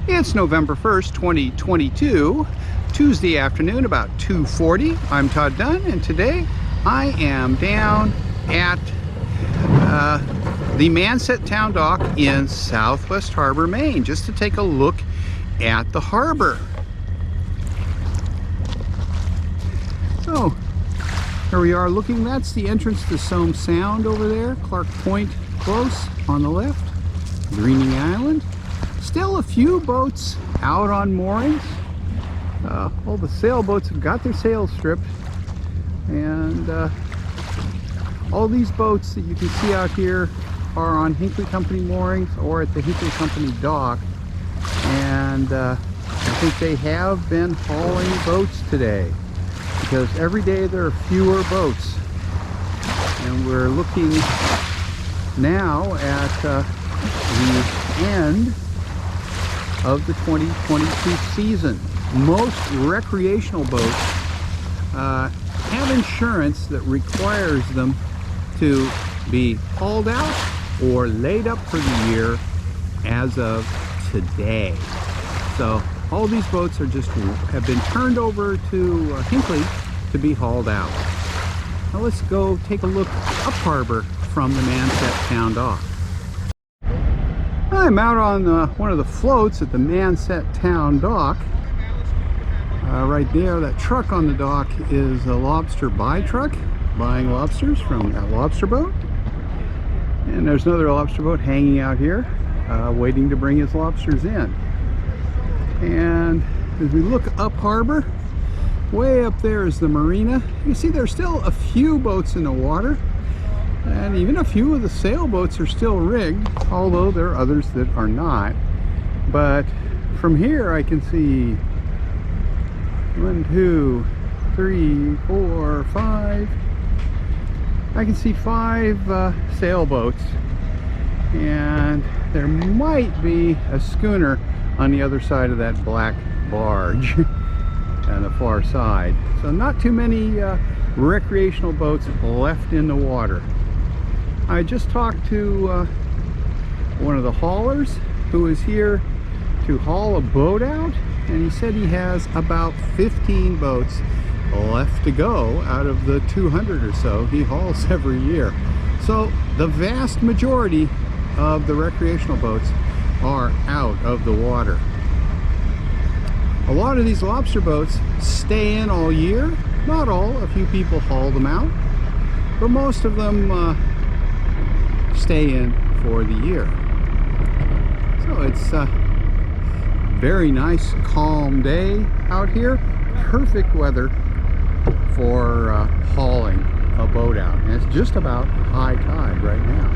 It's November 1st, 2022, Tuesday afternoon, about 2:40. I'm Todd Dunn, and today I am down at the Manset Town Dock in Southwest Harbor, Maine, just to take a look at the harbor. So, here we are looking. That's the entrance to Somme Sound over there. Clark Point close on the left. Greening Island. Still a few boats out on moorings. All the sailboats have got their sails stripped, and all these boats that you can see out here are on Hinckley Company moorings or at the Hinckley Company dock, and I think they have been hauling boats today because every day there are fewer boats, and we're looking now at the end of the 2022 season. Most recreational boats have insurance that requires them to be hauled out or laid up for the year as of today. So all these boats are have been turned over to Hinckley to be hauled out. Now let's go take a look up harbor from the Manset Town Dock. I'm out on one of the floats at the Manset Town Dock. Right there, that truck on the dock is a lobster buy truck, buying lobsters from that lobster boat. And there's another lobster boat hanging out here, waiting to bring his lobsters in. And as we look up harbor, way up there is the marina. You see there's still a few boats in the water, and even a few of the sailboats are still rigged, although there are others that are not. But from here I can see 1, 2, 3, 4, 5. I can see 5 sailboats, and there might be a schooner on the other side of that black barge on the far side. So not too many recreational boats left in the water. I just talked to one of the haulers who is here to haul a boat out, and he said he has about 15 boats left to go out of the 200 or so he hauls every year. So the vast majority of the recreational boats are out of the water. A lot of these lobster boats stay in all year. Not all, a few people haul them out, but most of them stay in for the year. So it's a very nice calm day out here. Perfect weather for hauling a boat out, and it's just about high tide right now.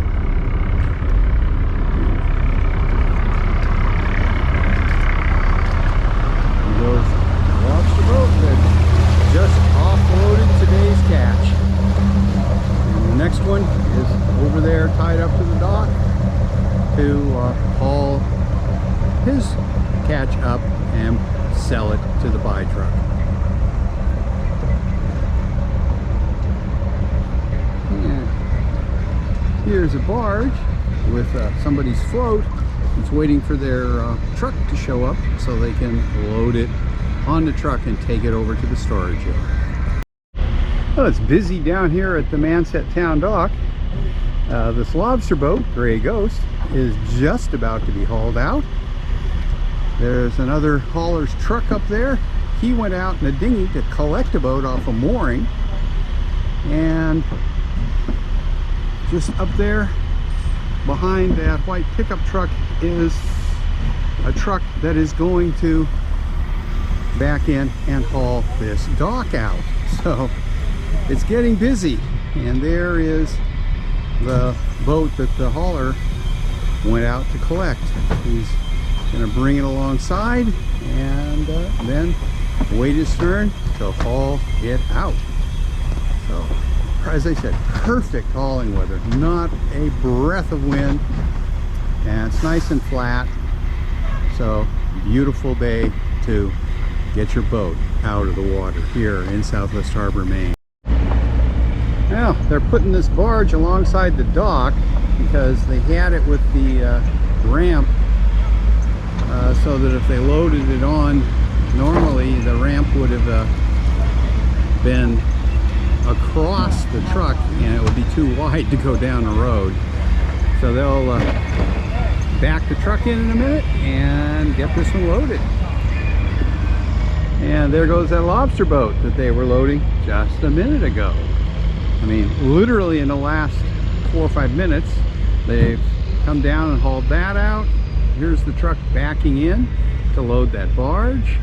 There goes the lobster boat that just offloaded today's catch. And the next one is over there tied up to the dock to haul his catch up and sell it to the buy truck. And here's a barge with somebody's float. It's waiting for their truck to show up so they can load it on the truck and take it over to the storage yard. Well, it's busy down here at the Manset Town Dock. This lobster boat, Gray Ghost, is just about to be hauled out. There's another hauler's truck up there. He went out in a dinghy to collect a boat off a mooring. And just up there behind that white pickup truck is a truck that is going to back in and haul this dock out. So it's getting busy, and there is the boat that the hauler went out to collect. He's going to bring it alongside and then wait his turn to haul it out. So, as I said, perfect hauling weather, not a breath of wind, and it's nice and flat. So beautiful day to get your boat out of the water here in Southwest Harbor, Maine. Now they're putting this barge alongside the dock because they had it with the ramp so that if they loaded it on normally, the ramp would have been across the truck and it would be too wide to go down the road. So they'll back the truck in a minute and get this one loaded. And there goes that lobster boat that they were loading just a minute ago. I mean, literally in the last 4 or 5 minutes, they've come down and hauled that out. Here's the truck backing in to load that barge.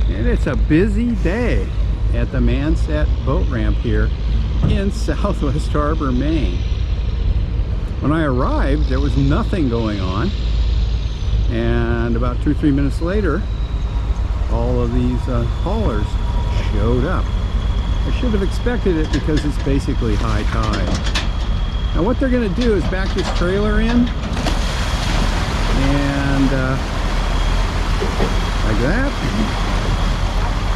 And it's a busy day at the Manset boat ramp here in Southwest Harbor, Maine. When I arrived, there was nothing going on. And about 2 or 3 minutes later, all of these haulers showed up. I should have expected it because it's basically high tide. Now what they're going to do is back this trailer in and like that,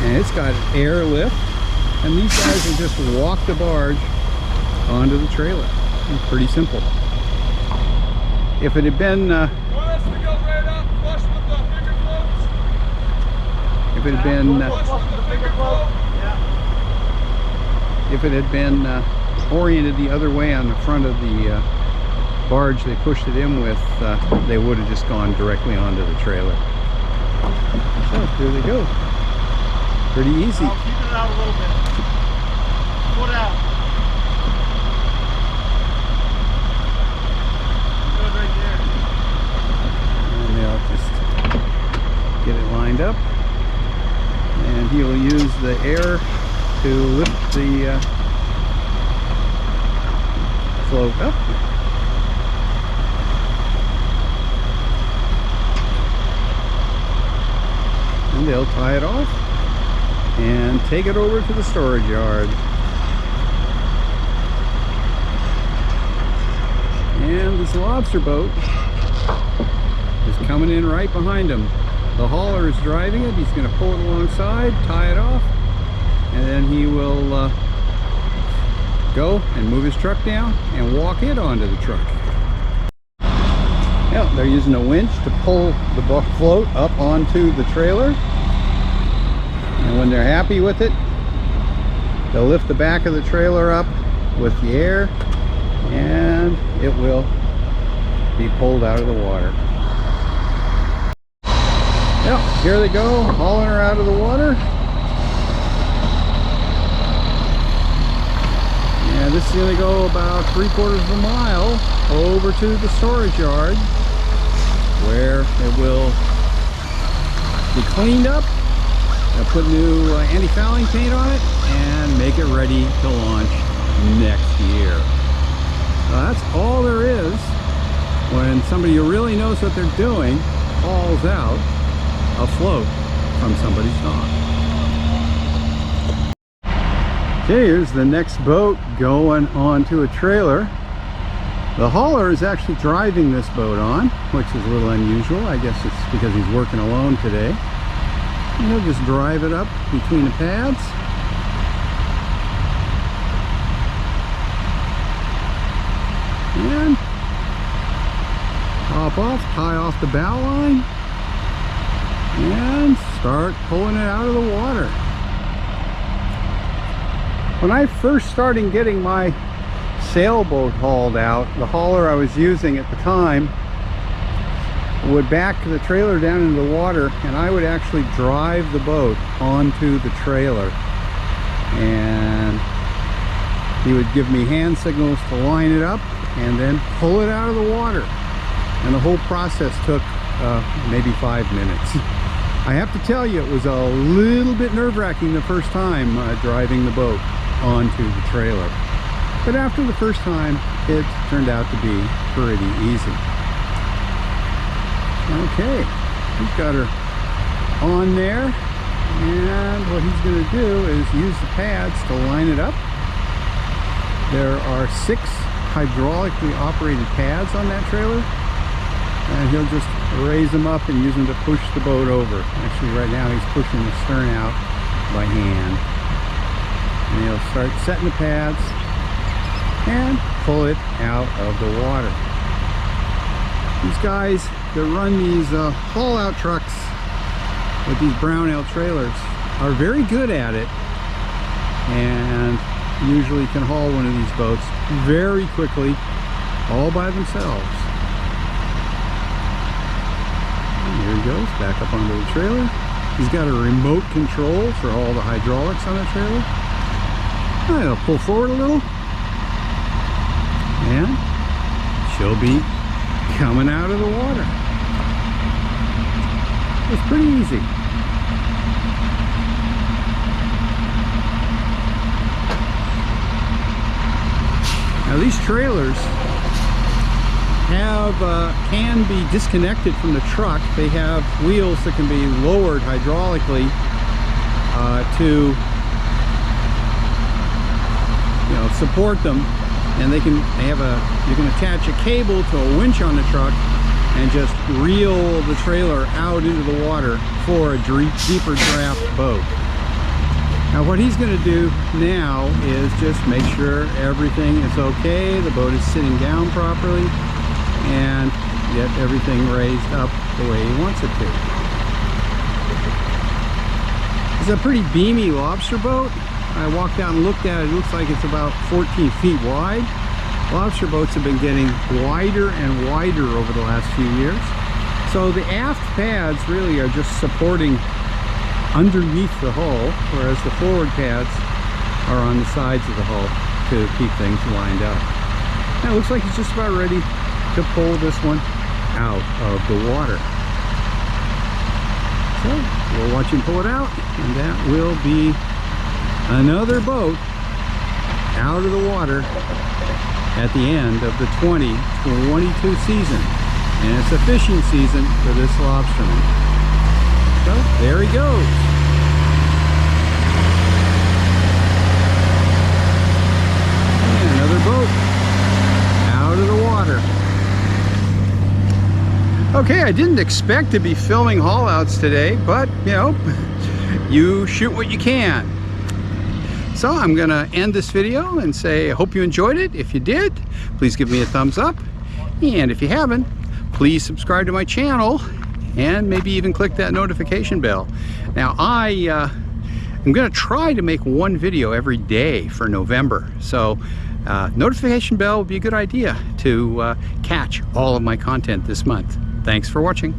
and it's got air lift, and these guys will just walk the barge onto the trailer. It's pretty simple. If it had been if it had been oriented the other way on the front of the barge they pushed it in with, they would have just gone directly onto the trailer. So there they go. Pretty easy. I'll keep it out a little bit. Foot out. Good right there. And they'll just get it lined up. And he will use the air to lift the float up. And they'll tie it off and take it over to the storage yard. And this lobster boat is coming in right behind him. The hauler is driving it. He's going to pull it alongside, tie it off, and then he will go and move his truck down and walk it onto the truck. Yeah, they're using a winch to pull the float up onto the trailer. And when they're happy with it, they'll lift the back of the trailer up with the air, and it will be pulled out of the water. Yep, here they go, hauling her out of the water. And this is going to go about 3/4 of a mile over to the storage yard, where it will be cleaned up. They'll put new anti-fouling paint on it and make it ready to launch next year. That's all there is when somebody who really knows what they're doing hauls out a float from somebody's dock. Okay, here's the next boat going onto a trailer. The hauler is actually driving this boat on, which is a little unusual. I guess it's because he's working alone today. And he'll just drive it up between the pads. And hop off, tie off the bow line, and start pulling it out of the water. When I first started getting my sailboat hauled out, the hauler I was using at the time would back the trailer down into the water, and I would actually drive the boat onto the trailer, and he would give me hand signals to line it up and then pull it out of the water, and the whole process took maybe 5 minutes. I have to tell you, it was a little bit nerve-wracking the first time driving the boat onto the trailer, but after the first time it turned out to be pretty easy. Okay, he's got her on there, and what he's going to do is use the pads to line it up. There are 6 hydraulically operated pads on that trailer, and he'll just raise them up and use them to push the boat over. Actually, right now he's pushing the stern out by hand. And he'll start setting the pads and pull it out of the water. These guys that run these haul-out trucks with these Brownell trailers are very good at it, and usually can haul one of these boats very quickly, all by themselves. And here he goes, back up onto the trailer. He's got a remote control for all the hydraulics on the trailer. I'll pull forward a little, and she'll be coming out of the water. It's pretty easy. Now these trailers can be disconnected from the truck. They have wheels that can be lowered hydraulically to support them, and you can attach a cable to a winch on the truck and just reel the trailer out into the water for a deeper draft boat. Now what he's going to do now is just make sure everything is okay, the boat is sitting down properly, and get everything raised up the way he wants it to. It's a pretty beamy lobster boat. I walked out and looked at it. It looks like it's about 14 feet wide. Lobster boats have been getting wider and wider over the last few years. So the aft pads really are just supporting underneath the hull, whereas the forward pads are on the sides of the hull to keep things lined up. Now it looks like he's just about ready to pull this one out of the water. So we'll watch him pull it out, and that will be another boat out of the water at the end of the 2022 season. And it's a fishing season for this lobsterman. So there he goes. And another boat out of the water. Okay, I didn't expect to be filming haul-outs today, but you shoot what you can. So I'm gonna end this video and say I hope you enjoyed it. If you did, please give me a thumbs up. And if you haven't, please subscribe to my channel and maybe even click that notification bell. Now I'm gonna try to make one video every day for November. So notification bell would be a good idea to catch all of my content this month. Thanks for watching.